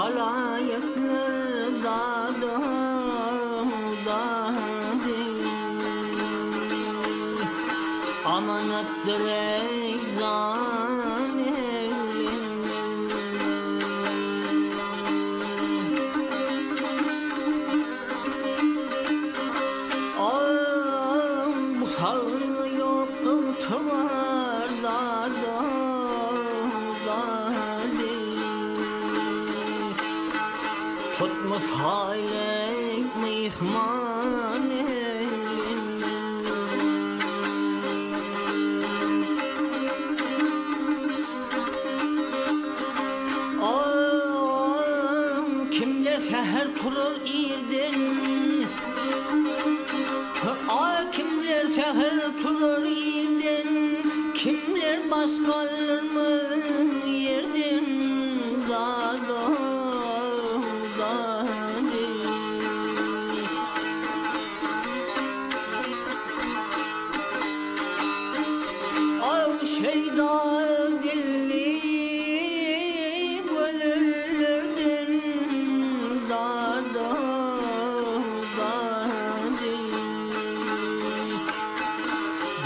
halayıklar dağda amanattır egzan bu sağır yok ıtıvar dağda tutmuş haylek mihman kimler şehir turur irden kimler şehir turur irden kimler başkalır mı yerden dağda şeyda dilli gönüllerden dağda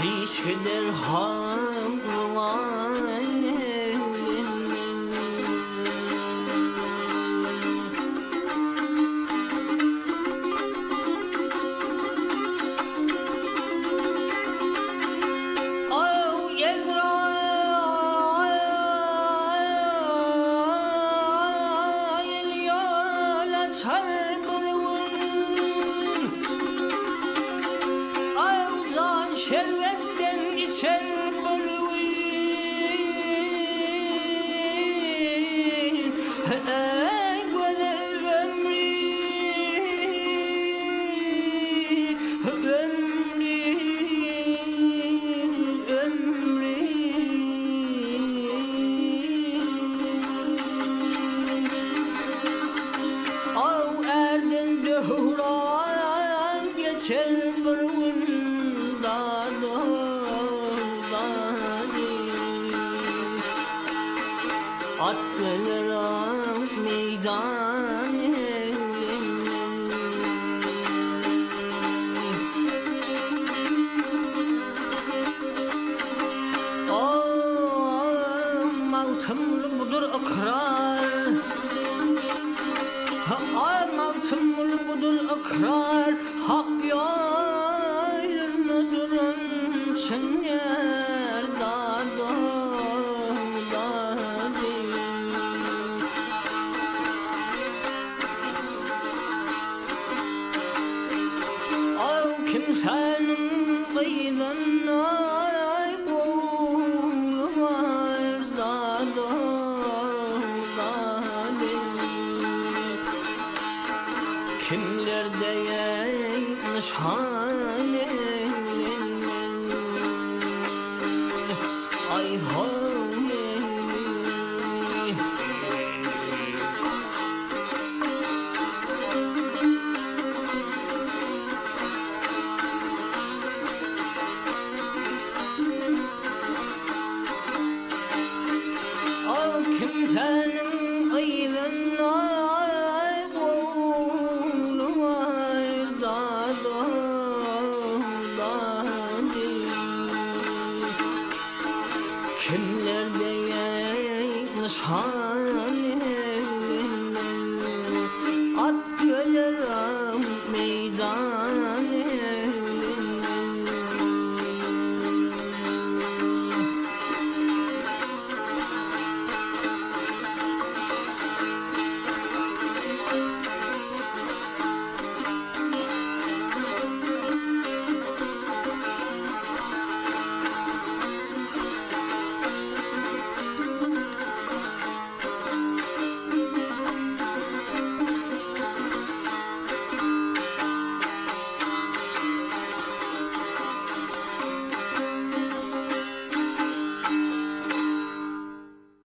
dişidir hamlan şervetten içer bölüvin güzel ömrü av erden döhran geçer bölüvin atlarım meydan mavtımlı budur ikrar mavtımlı budur ikrar hak yolunu durun çınyer dağda kimsenin kıyıdan ay kulu var dağda kimler değmiş hane ay hane kimsenin kıyıdan ay kulu var dağda kimler değmiş hane